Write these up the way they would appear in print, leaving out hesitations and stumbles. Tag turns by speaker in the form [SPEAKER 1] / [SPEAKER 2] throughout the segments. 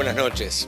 [SPEAKER 1] buenas noches.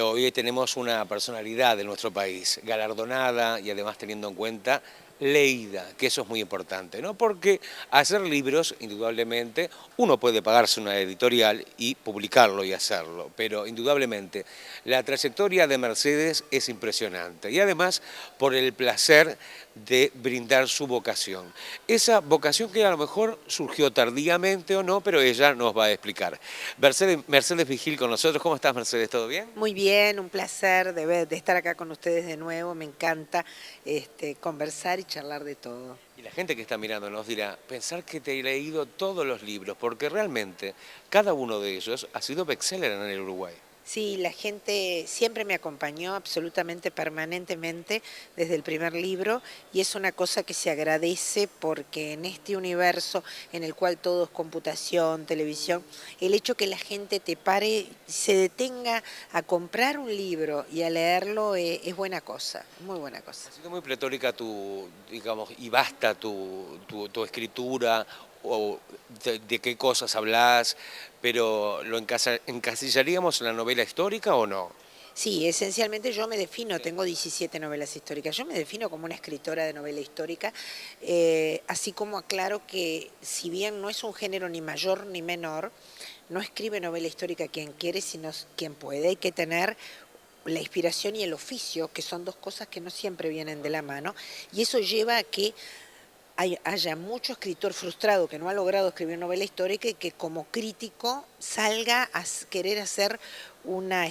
[SPEAKER 1] Hoy tenemos una personalidad de nuestro país, galardonada y además teniendo en cuenta leída, que eso es muy importante, ¿no? Porque hacer libros, indudablemente, uno puede pagarse una editorial y publicarlo y hacerlo, pero indudablemente la trayectoria de Mercedes es impresionante y además por el placer de brindar su vocación. Esa vocación que a lo mejor surgió tardíamente o no, pero ella nos va a explicar. Mercedes Vigil con nosotros. ¿Cómo estás, Mercedes? ¿Todo bien?
[SPEAKER 2] Muy bien, un placer de estar acá con ustedes de nuevo. Me encanta conversar y charlar de todo.
[SPEAKER 1] Y la gente que está mirando nos dirá, pensar que te he leído todos los libros, porque realmente cada uno de ellos ha sido bestseller en el Uruguay.
[SPEAKER 2] Sí, la gente siempre me acompañó absolutamente permanentemente desde el primer libro y es una cosa que se agradece porque en este universo en el cual todo es computación, televisión, el hecho que la gente te pare, se detenga a comprar un libro y a leerlo es buena cosa, muy buena cosa.
[SPEAKER 1] Ha sido muy pletórica tu, digamos, y vasta tu escritura, o de qué cosas hablas, pero ¿lo encasillaríamos en la novela histórica o no?
[SPEAKER 2] Sí, esencialmente yo me defino, tengo 17 novelas históricas, yo me defino como una escritora de novela histórica, así como aclaro que si bien no es un género ni mayor ni menor, no escribe novela histórica quien quiere, sino quien puede. Hay que tener la inspiración y el oficio, que son dos cosas que no siempre vienen de la mano, y eso lleva a que haya mucho escritor frustrado que no ha logrado escribir novela histórica y que como crítico salga a querer hacer una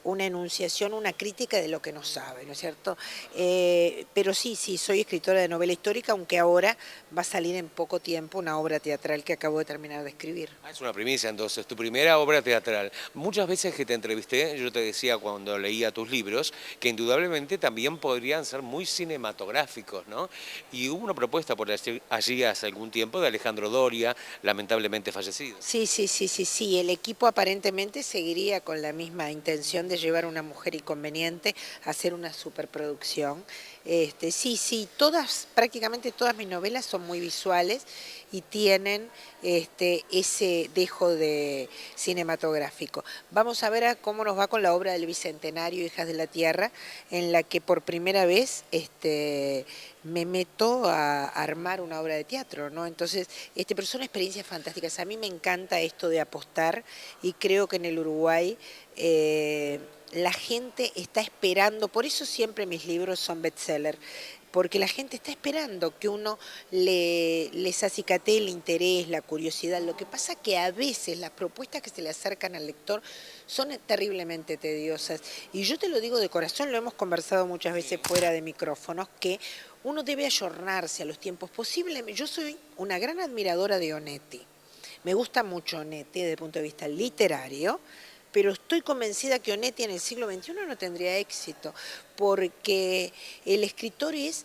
[SPEAKER 2] enunciación, una crítica de lo que no sabe, ¿no es cierto? Pero sí, sí, soy escritora de novela histórica, aunque ahora va a salir en poco tiempo una obra teatral que acabo de terminar de escribir.
[SPEAKER 1] Ah, es una primicia entonces, tu primera obra teatral. Muchas veces que te entrevisté, yo te decía cuando leía tus libros, que indudablemente también podrían ser muy cinematográficos, ¿no? Y hubo una propuesta por allí hace algún tiempo de Alejandro Doria, lamentablemente fallecido.
[SPEAKER 2] Sí, sí, sí, sí, sí. El equipo aparentemente seguiría con la misma intención de llevar a una mujer inconveniente a hacer una superproducción. Sí, sí, prácticamente todas mis novelas son muy visuales y tienen ese dejo de cinematográfico. Vamos a ver cómo nos va con la obra del Bicentenario, Hijas de la Tierra, en la que por primera vez me meto a armar una obra de teatro, ¿no? Entonces, pero son experiencias fantásticas. A mí me encanta esto de apostar y creo que en el Uruguay la gente está esperando, por eso siempre mis libros son bestseller, porque la gente está esperando que uno les acicate el interés, la curiosidad. Lo que pasa que a veces las propuestas que se le acercan al lector son terriblemente tediosas. Y yo te lo digo de corazón, lo hemos conversado muchas veces fuera de micrófonos, que uno debe ayornarse a los tiempos posibles. Yo soy una gran admiradora de Onetti. Me gusta mucho Onetti desde el punto de vista literario, pero estoy convencida que Onetti en el siglo XXI no tendría éxito, porque el escritor es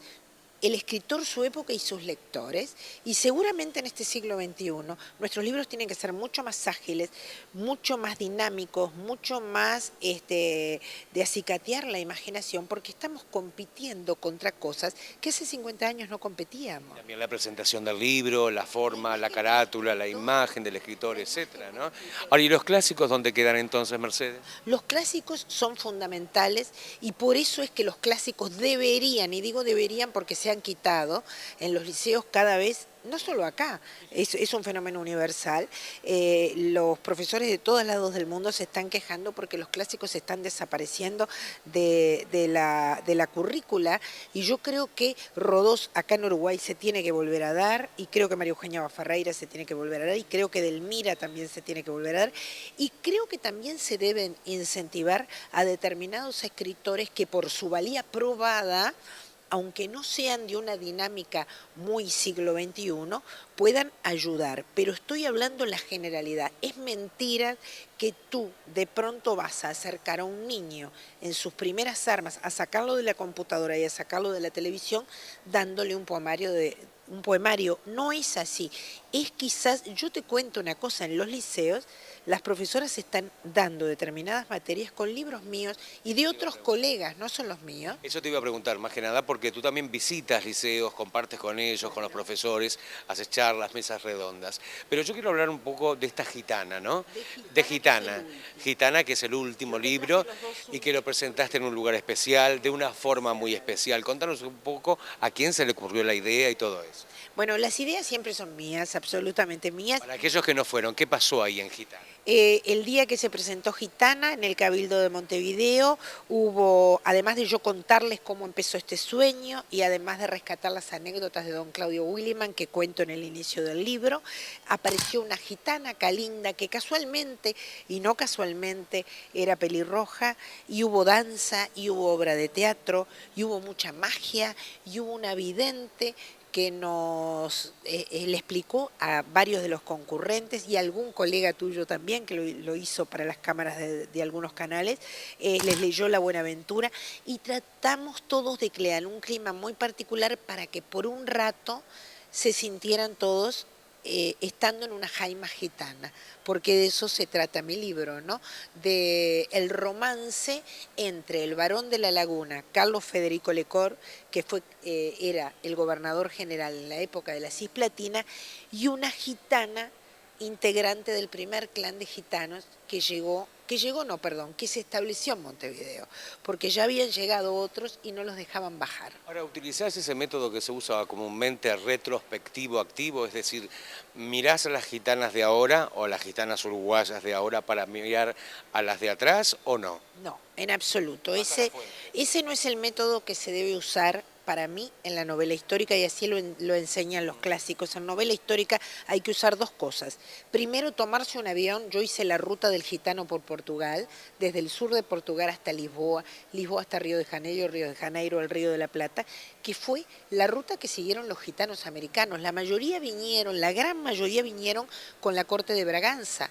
[SPEAKER 2] el escritor, su época y sus lectores, y seguramente en este siglo XXI nuestros libros tienen que ser mucho más ágiles, mucho más dinámicos, mucho más de acicatear la imaginación, porque estamos compitiendo contra cosas que hace 50 años no competíamos.
[SPEAKER 1] También la presentación del libro, la forma, la carátula, la imagen del escritor, etcétera, ¿no? Ahora, ¿y los clásicos dónde quedan entonces, Mercedes?
[SPEAKER 2] Los clásicos son fundamentales y por eso es que los clásicos deberían, y digo deberían porque se han quitado en los liceos cada vez, no solo acá, es un fenómeno universal. Los profesores de todos lados del mundo se están quejando porque los clásicos están desapareciendo de la currícula, y yo creo que Rodós acá en Uruguay se tiene que volver a dar, y creo que María Eugenia Bafarreira se tiene que volver a dar, y creo que Delmira también se tiene que volver a dar, y creo que también se deben incentivar a determinados escritores que por su valía probada, aunque no sean de una dinámica muy siglo XXI, puedan ayudar. Pero estoy hablando en la generalidad. Es mentira que tú de pronto vas a acercar a un niño en sus primeras armas, a sacarlo de la computadora y a sacarlo de la televisión, dándole un poemario. No es así. Es quizás, yo te cuento una cosa, en los liceos las profesoras están dando determinadas materias con libros míos y de otros colegas, no son los míos.
[SPEAKER 1] Eso te iba a preguntar, más que nada, porque tú también visitas liceos, compartes con ellos, con los profesores, haces charlas, mesas redondas. Pero yo quiero hablar un poco de esta gitana, ¿no? De Gitana. Gitana, que es el último libro y que lo presentaste en un lugar especial, de una forma muy especial. Contanos un poco a quién se le ocurrió la idea y todo eso.
[SPEAKER 2] Bueno, las ideas siempre son mías, absolutamente mías.
[SPEAKER 1] Para aquellos que no fueron, ¿qué pasó ahí en Gitana?
[SPEAKER 2] El día que se presentó Gitana en el Cabildo de Montevideo, hubo, además de yo contarles cómo empezó este sueño y además de rescatar las anécdotas de don Claudio Williman que cuento en el inicio del libro, apareció una gitana Calinda que casualmente y no casualmente era pelirroja, y hubo danza y hubo obra de teatro y hubo mucha magia y hubo una vidente que nos le explicó a varios de los concurrentes y a algún colega tuyo también, que lo hizo para las cámaras de algunos canales, les leyó La Buenaventura y tratamos todos de crear un clima muy particular para que por un rato se sintieran todos estando en una jaima gitana, porque de eso se trata mi libro, ¿no? De el romance entre el varón de la Laguna, Carlos Federico Lecor, que era el gobernador general en la época de la Cisplatina, y una gitana integrante del primer clan de gitanos que se estableció en Montevideo, porque ya habían llegado otros y no los dejaban bajar.
[SPEAKER 1] Ahora, ¿utilizás ese método que se usa comúnmente retrospectivo-activo? Es decir, ¿mirás a las gitanas de ahora o a las gitanas uruguayas de ahora para mirar a las de atrás o no?
[SPEAKER 2] No, en absoluto. Ese no es el método que se debe usar para mí en la novela histórica y así lo enseñan los clásicos. En novela histórica hay que usar dos cosas. Primero, tomarse un avión. Yo hice la ruta del gitano por Portugal, desde el sur de Portugal hasta Lisboa, Lisboa hasta Río de Janeiro al Río de la Plata, que fue la ruta que siguieron los gitanos americanos. La gran mayoría vinieron con la corte de Braganza.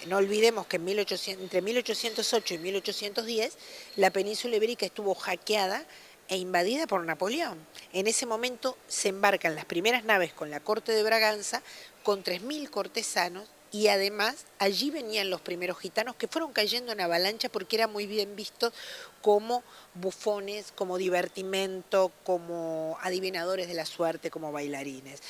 [SPEAKER 2] No olvidemos que entre 1808 y 1810 la península ibérica estuvo hackeada e invadida por Napoleón. En ese momento se embarcan las primeras naves con la corte de Braganza, con 3.000 cortesanos, y además allí venían los primeros gitanos que fueron cayendo en avalancha porque eran muy bien vistos como bufones, como divertimento, como adivinadores de la suerte, como bailarines.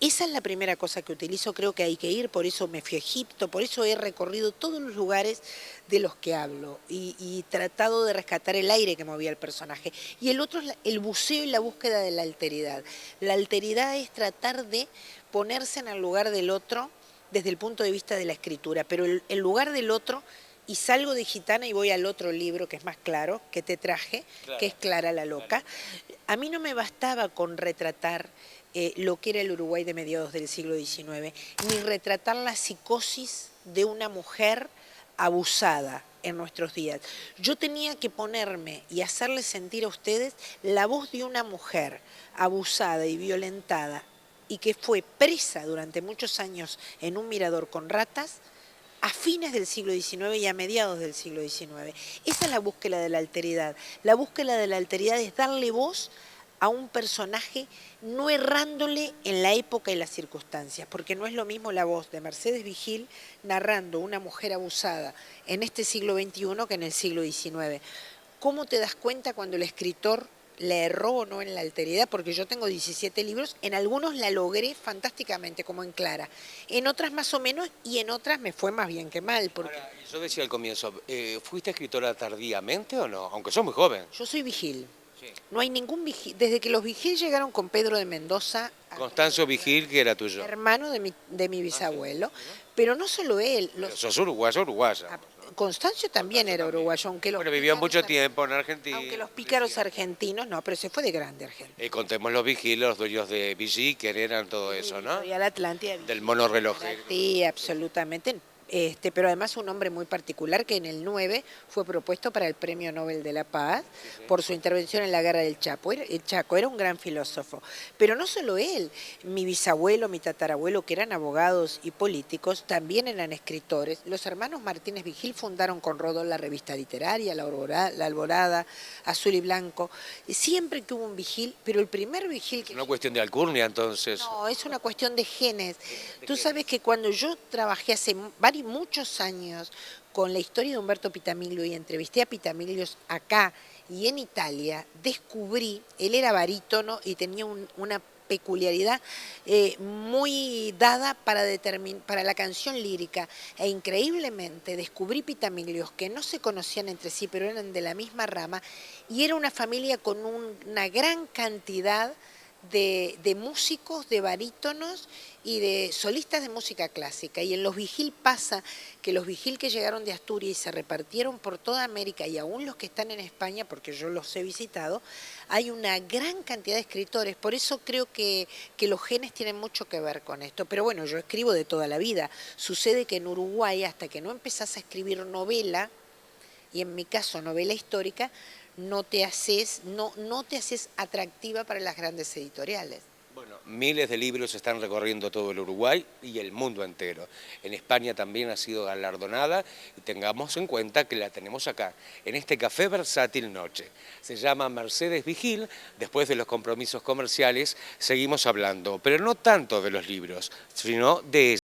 [SPEAKER 2] Esa es la primera cosa que utilizo, creo que hay que ir, por eso me fui a Egipto, por eso he recorrido todos los lugares de los que hablo y tratado de rescatar el aire que movía el personaje. Y el otro es el buceo y la búsqueda de la alteridad. La alteridad es tratar de ponerse en el lugar del otro desde el punto de vista de la escritura, pero el lugar del otro, y salgo de Gitana y voy al otro libro que es más claro, que te traje, que es Clara la Loca. A mí no me bastaba con retratar lo que era el Uruguay de mediados del siglo XIX, ni retratar la psicosis de una mujer abusada en nuestros días. Yo tenía que ponerme y hacerles sentir a ustedes la voz de una mujer abusada y violentada y que fue presa durante muchos años en un mirador con ratas a fines del siglo XIX y a mediados del siglo XIX. Esa es la búsqueda de la alteridad. La búsqueda de la alteridad es darle voz a un personaje no errándole en la época y las circunstancias, porque no es lo mismo la voz de Mercedes Vigil narrando una mujer abusada en este siglo XXI que en el siglo XIX. ¿Cómo te das cuenta cuando el escritor le erró o no en la alteridad? Porque yo tengo 17 libros, en algunos la logré fantásticamente, como en Clara, en otras más o menos y en otras me fue más bien que mal. Porque
[SPEAKER 1] Ahora, yo decía al comienzo, ¿fuiste escritora tardíamente o no? Aunque sos muy joven.
[SPEAKER 2] yo soy Vigil.
[SPEAKER 1] Sí.
[SPEAKER 2] No hay ningún Vigil. Desde que los Vigil llegaron con Pedro de Mendoza,
[SPEAKER 1] Constancio Vigil, que era tuyo.
[SPEAKER 2] hermano de mi bisabuelo, pero no solo él.
[SPEAKER 1] Pero sos uruguaya.
[SPEAKER 2] Constancio también era uruguayo, aunque los
[SPEAKER 1] Bueno, vivió mucho tiempo en Argentina.
[SPEAKER 2] Aunque los pícaros argentinos, no, pero se fue de grande Argentina.
[SPEAKER 1] Contemos los Vigil, los dueños de Vigil, que eran todo eso, ¿no?
[SPEAKER 2] Y a la Atlántida.
[SPEAKER 1] Del mono relojero.
[SPEAKER 2] Sí, absolutamente. Pero además un hombre muy particular que en el 9 fue propuesto para el Premio Nobel de la Paz por su intervención en la guerra del Chaco. Era un gran filósofo. Pero no solo él, mi bisabuelo, mi tatarabuelo, que eran abogados y políticos, también eran escritores. Los hermanos Martínez Vigil fundaron con Rodó la revista literaria, la Alborada, Azul y Blanco. Siempre que hubo un Vigil, pero el primer Vigil que...
[SPEAKER 1] Una cuestión de alcurnia, entonces.
[SPEAKER 2] No, es una cuestión de genes. Tú sabes que cuando yo trabajé hace varios y muchos años con la historia de Humberto Pitamiglio y entrevisté a Pitamiglio acá y en Italia, descubrí, él era barítono y tenía una peculiaridad muy dada para la canción lírica, e increíblemente descubrí Pitamiglios que no se conocían entre sí, pero eran de la misma rama, y era una familia con una gran cantidad de músicos, de barítonos y de solistas de música clásica. Y en los Vigil pasa que los Vigil que llegaron de Asturias y se repartieron por toda América, y aún los que están en España, porque yo los he visitado, hay una gran cantidad de escritores. Por eso creo que los genes tienen mucho que ver con esto. Pero bueno, yo escribo de toda la vida. Sucede que en Uruguay, hasta que no empezás a escribir novela, y en mi caso novela histórica, no te haces atractiva para las grandes editoriales.
[SPEAKER 1] Bueno, miles de libros están recorriendo todo el Uruguay y el mundo entero. En España también ha sido galardonada y tengamos en cuenta que la tenemos acá, en este Café Versátil Noche. Se llama Mercedes Vigil. Después de los compromisos comerciales seguimos hablando, pero no tanto de los libros, sino de